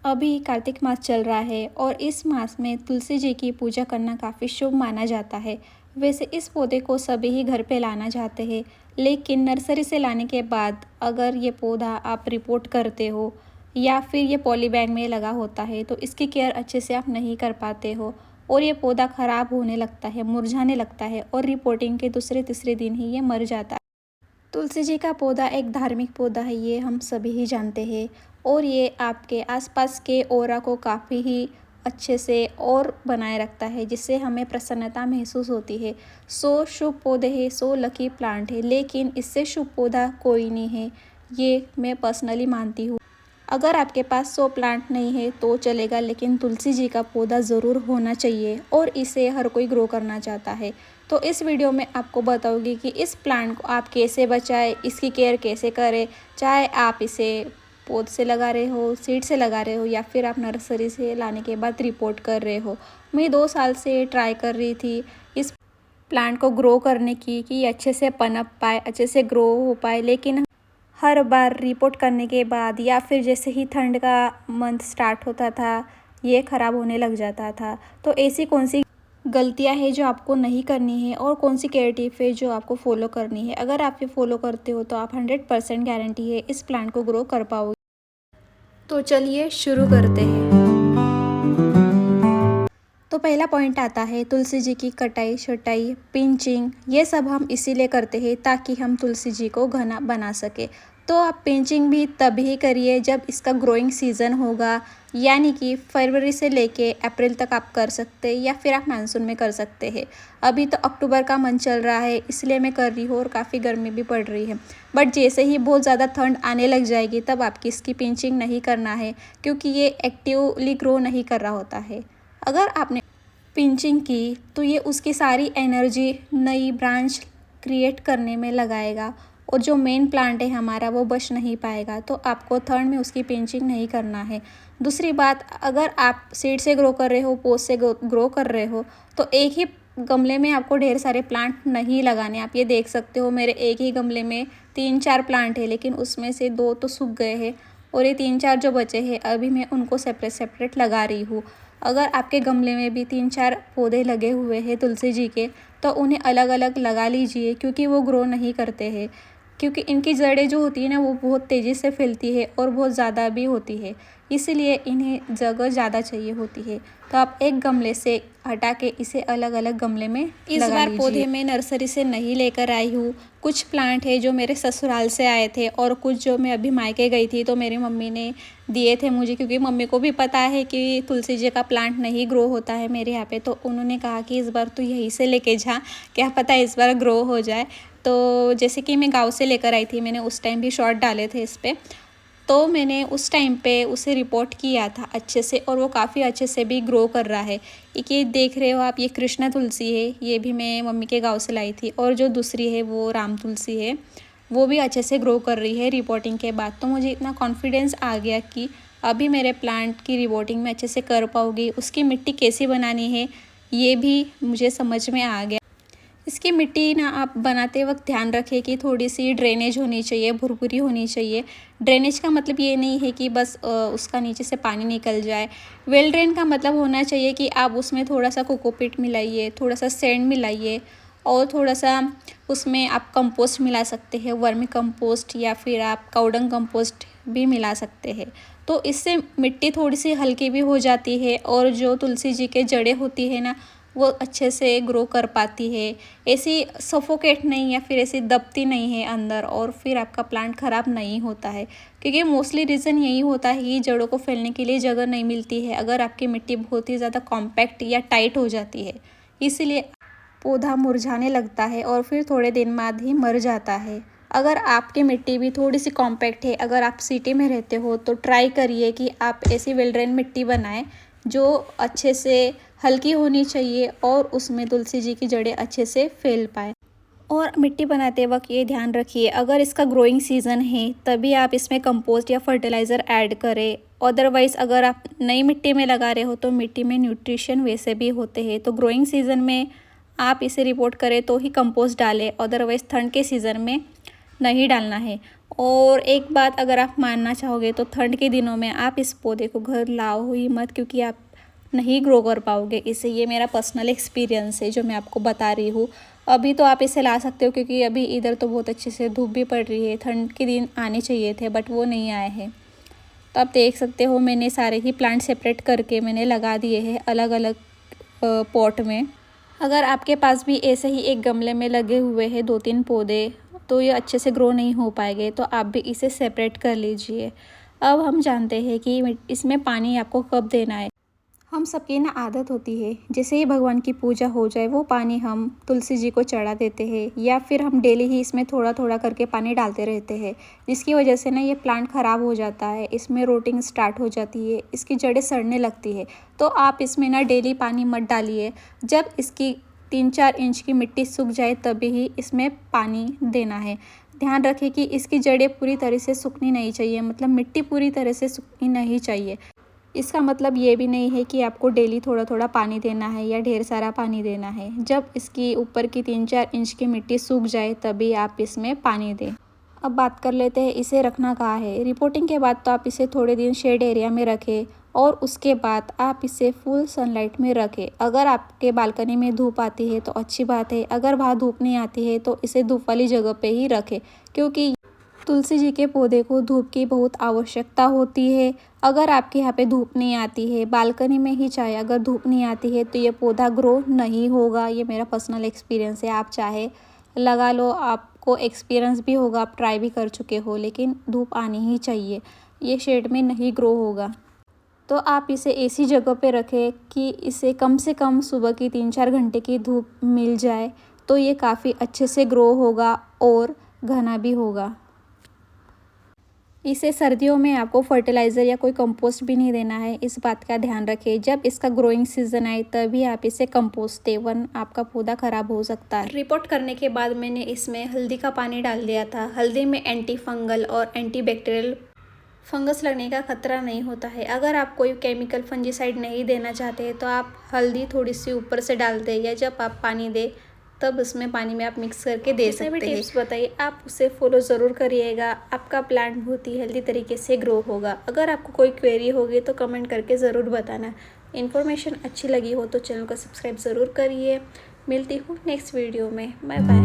अभी कार्तिक मास चल रहा है और इस मास में तुलसी जी की पूजा करना काफ़ी शुभ माना जाता है। वैसे इस पौधे को सभी ही घर पे लाना चाहते हैं, लेकिन नर्सरी से लाने के बाद अगर ये पौधा आप रिपोर्ट करते हो या फिर ये पॉली बैग में लगा होता है तो इसकी केयर अच्छे से आप नहीं कर पाते हो और ये पौधा ख़राब होने लगता है, मुरझाने लगता है और रिपोर्टिंग के दूसरे तीसरे दिन ही ये मर जाता है। तुलसी जी का पौधा एक धार्मिक पौधा है, ये हम सभी ही जानते हैं और ये आपके आसपास के ऑरा को काफ़ी ही अच्छे से और बनाए रखता है, जिससे हमें प्रसन्नता महसूस होती है। 100 शुभ पौधे हैं, 100 लकी प्लांट है, लेकिन इससे शुभ पौधा कोई नहीं है, ये मैं पर्सनली मानती हूँ। अगर आपके पास 100 प्लांट नहीं है तो चलेगा, लेकिन तुलसी जी का पौधा ज़रूर होना चाहिए और इसे हर कोई ग्रो करना चाहता है। तो इस वीडियो में आपको बताऊंगी कि इस प्लांट को आप कैसे बचाएं, इसकी केयर कैसे करें, चाहे आप इसे पौध से लगा रहे हो, सीड से लगा रहे हो या फिर आप नर्सरी से लाने के बाद रिपोर्ट कर रहे हो। मैं 2 साल से ट्राई कर रही थी इस प्लांट को ग्रो करने की कि अच्छे से पनप पाए, अच्छे से ग्रो हो पाए, लेकिन हर बार रिपोर्ट करने के बाद या फिर जैसे ही ठंड का मंथ स्टार्ट होता था ये ख़राब होने लग जाता था। तो ऐसी कौन सी गलतियां हैं जो आपको नहीं करनी है और कौन सी केयर टिप है जो आपको फॉलो करनी है? अगर आप ये फॉलो करते हो तो आप 100% गारंटी है इस प्लांट को ग्रो कर पाओगे। तो चलिए शुरू करते हैं। तो पहला पॉइंट आता है तुलसी जी की कटाई छटाई, पिंचिंग। ये सब हम इसीलिए करते हैं ताकि हम तुलसी जी को घना बना सके। तो आप पिंचिंग भी तभी करिए जब इसका ग्रोइंग सीज़न होगा, यानी कि फरवरी से लेके अप्रैल तक आप कर सकते हैं या फिर आप मानसून में कर सकते हैं। अभी तो अक्टूबर का मंथ चल रहा है इसलिए मैं कर रही हूँ और काफ़ी गर्मी भी पड़ रही है। बट जैसे ही बहुत ज़्यादा ठंड आने लग जाएगी तब आपकी इसकी पिंचिंग नहीं करना है, क्योंकि ये एक्टिवली ग्रो नहीं कर रहा होता है। अगर आपने पिंचिंग की तो ये उसकी सारी एनर्जी नई ब्रांच क्रिएट करने में लगाएगा और जो मेन प्लांट है हमारा वो बच नहीं पाएगा। तो आपको थर्ड में उसकी पिंचिंग नहीं करना है। दूसरी बात, अगर आप सीड से ग्रो कर रहे हो, पोट से ग्रो कर रहे हो तो एक ही गमले में आपको ढेर सारे प्लांट नहीं लगाने। आप ये देख सकते हो मेरे एक ही गमले में 3-4 प्लांट है, लेकिन उसमें से 2 तो सूख गए हैं और ये 3-4 जो बचे हैं अभी मैं उनको सेपरेट सेपरेट लगा रही हूँ। अगर आपके गमले में भी 3-4 पौधे लगे हुए हैं तुलसी जी के तो उन्हें अलग अलग लगा लीजिए, क्योंकि वो ग्रो नहीं करते हैं, क्योंकि इनकी जड़ें जो होती है ना वो बहुत तेज़ी से फैलती है और बहुत ज़्यादा भी होती है, इसलिए इन्हें जगह ज़्यादा चाहिए होती है। तो आप एक गमले से हटा के इसे अलग अलग गमले में इस बार पौधे मैं नर्सरी से नहीं लेकर आई हूँ। कुछ प्लांट है जो मेरे ससुराल से आए थे और कुछ जो मैं अभी मायके गई थी तो मेरी मम्मी ने दिए थे मुझे, क्योंकि मम्मी को भी पता है कि तुलसी जी का प्लांट नहीं ग्रो होता है मेरे यहाँ पे। तो उन्होंने कहा कि इस बार तो यहीं से लेके जा, क्या पता इस बार ग्रो हो जाए। तो जैसे कि मैं गांव से लेकर आई थी, मैंने उस टाइम भी शॉर्ट डाले थे इस पर, तो मैंने उस टाइम पे उसे रिपोर्ट किया था अच्छे से और वो काफ़ी अच्छे से भी ग्रो कर रहा है। एक ये देख रहे हो आप, ये कृष्णा तुलसी है, ये भी मैं मम्मी के गांव से लाई थी, और जो दूसरी है वो राम तुलसी है, वो भी अच्छे से ग्रो कर रही है रिपोर्टिंग के बाद। तो मुझे इतना कॉन्फिडेंस आ गया कि अभी मेरे प्लांट की रिपोर्टिंग में अच्छे से कर पाऊँगी। उसकी मिट्टी कैसी बनानी है ये भी मुझे समझ में आ गया। इसकी मिट्टी ना आप बनाते वक्त ध्यान रखें कि थोड़ी सी ड्रेनेज होनी चाहिए, भुरभुरी होनी चाहिए। ड्रेनेज का मतलब ये नहीं है कि बस उसका नीचे से पानी निकल जाए। वेल ड्रेन का मतलब होना चाहिए कि आप उसमें थोड़ा सा कोकोपीट मिलाइए, थोड़ा सा सैंड मिलाइए और थोड़ा सा उसमें आप कंपोस्ट मिला सकते हैं, वर्मी कंपोस्ट या फिर आप काउडंग कंपोस्ट भी मिला सकते हैं। तो इससे मिट्टी थोड़ी सी हल्की भी हो जाती है और जो तुलसी जी के जड़ें होती है ना वो अच्छे से ग्रो कर पाती है, ऐसी सफोकेट नहीं या फिर ऐसी दबती नहीं है अंदर, और फिर आपका प्लांट ख़राब नहीं होता है। क्योंकि मोस्टली रीज़न यही होता है कि जड़ों को फैलने के लिए जगह नहीं मिलती है अगर आपकी मिट्टी बहुत ही ज़्यादा कॉम्पैक्ट या टाइट हो जाती है, इसीलिए पौधा मुरझाने लगता है और फिर थोड़े दिन बाद ही मर जाता है। अगर आपकी मिट्टी भी थोड़ी सी कॉम्पैक्ट है, अगर आप सिटी में रहते हो तो ट्राई करिए कि आप ऐसी वेल ड्रेन मिट्टी बनाएं जो अच्छे से हल्की होनी चाहिए और उसमें तुलसी जी की जड़ें अच्छे से फैल पाए। और मिट्टी बनाते वक्त ये ध्यान रखिए, अगर इसका ग्रोइंग सीज़न है तभी आप इसमें कंपोस्ट या फर्टिलाइज़र ऐड करें। अदरवाइज़ अगर आप नई मिट्टी में लगा रहे हो तो मिट्टी में न्यूट्रिशन वैसे भी होते हैं, तो ग्रोइंग सीज़न में आप इसे रिपोर्ट करें तो ही कंपोस्ट डालें, अदरवाइज़ ठंड के सीज़न में नहीं डालना है। और एक बात अगर आप मानना चाहोगे तो ठंड के दिनों में आप इस पौधे को घर लाओ ही मत, क्योंकि आप नहीं ग्रो कर पाओगे इसे। ये मेरा पर्सनल एक्सपीरियंस है जो मैं आपको बता रही हूँ। अभी तो आप इसे ला सकते हो क्योंकि अभी इधर तो बहुत अच्छे से धूप भी पड़ रही है। ठंड के दिन आने चाहिए थे बट वो नहीं आए हैं। तो आप देख सकते हो मैंने सारे ही प्लांट सेपरेट करके मैंने लगा दिए हैं अलग अलग पॉट में। अगर आपके पास भी ऐसे ही एक गमले में लगे हुए हैं 2-3 पौधे तो ये अच्छे से ग्रो नहीं हो पाएंगे, तो आप भी इसे सेपरेट कर लीजिए। अब हम जानते हैं कि इसमें पानी आपको कब देना है। हम सबकी ना आदत होती है जैसे ही भगवान की पूजा हो जाए वो पानी हम तुलसी जी को चढ़ा देते हैं, या फिर हम डेली ही इसमें थोड़ा थोड़ा करके पानी डालते रहते हैं, जिसकी वजह से ना ये प्लांट ख़राब हो जाता है, इसमें रोटिंग स्टार्ट हो जाती है, इसकी जड़ें सड़ने लगती है। तो आप इसमें ना डेली पानी मत डालिए। जब इसकी 3-4 इंच की मिट्टी सूख जाए तभी ही इसमें पानी देना है। ध्यान रखें कि इसकी जड़ें पूरी तरह से सूखनी नहीं चाहिए, मतलब मिट्टी पूरी तरह से सूखनी नहीं चाहिए। इसका मतलब ये भी नहीं है कि आपको डेली थोड़ा थोड़ा पानी देना है या ढेर सारा पानी देना है। जब इसकी ऊपर की 3-4 इंच की मिट्टी सूख जाए तभी आप इसमें पानी दें। अब बात कर लेते हैं इसे रखना कहाँ है। रिपोर्टिंग के बाद तो आप इसे थोड़े दिन शेड एरिया में रखें और उसके बाद आप इसे फुल सनलाइट में रखें। अगर आपके बालकनी में धूप आती है तो अच्छी बात है, अगर वहाँ धूप नहीं आती है तो इसे धूप वाली जगह पे ही रखें, क्योंकि तुलसी जी के पौधे को धूप की बहुत आवश्यकता होती है। अगर आपके यहाँ पे धूप नहीं आती है, बालकनी में ही चाहे अगर धूप नहीं आती है तो ये पौधा ग्रो नहीं होगा। ये मेरा पर्सनल एक्सपीरियंस है। आप चाहे लगा लो, आपको एक्सपीरियंस भी होगा, आप ट्राई भी कर चुके हो, लेकिन धूप आनी ही चाहिए। ये शेड में नहीं ग्रो होगा। तो आप इसे ऐसी जगह पे रखें कि इसे कम से कम सुबह की 3-4 घंटे की धूप मिल जाए, तो ये काफ़ी अच्छे से ग्रो होगा और घना भी होगा। इसे सर्दियों में आपको फर्टिलाइज़र या कोई कंपोस्ट भी नहीं देना है, इस बात का ध्यान रखें। जब इसका ग्रोइंग सीजन आए तभी आप इसे कंपोस्ट दें, वरना आपका पौधा ख़राब हो सकता है। रिपोर्ट करने के बाद मैंने इसमें हल्दी का पानी डाल दिया था। हल्दी में एंटी फंगल और एंटी बैक्टीरियल फंगस लगने का खतरा नहीं होता है। अगर आप कोई केमिकल फंजीसाइड नहीं देना चाहते तो आप हल्दी थोड़ी सी ऊपर से डाल दें, या जब आप पानी दें तब उसमें पानी में आप मिक्स करके दे सकते हैं। टिप्स बताइए, आप उसे फॉलो ज़रूर करिएगा। आपका प्लांट बहुत ही हेल्दी तरीके से ग्रो होगा। अगर आपको कोई क्वेरी होगी तो कमेंट करके ज़रूर बताना। इन्फॉर्मेशन अच्छी लगी हो तो चैनल को सब्सक्राइब ज़रूर करिए। मिलती हूँ नेक्स्ट वीडियो में। Bye bye.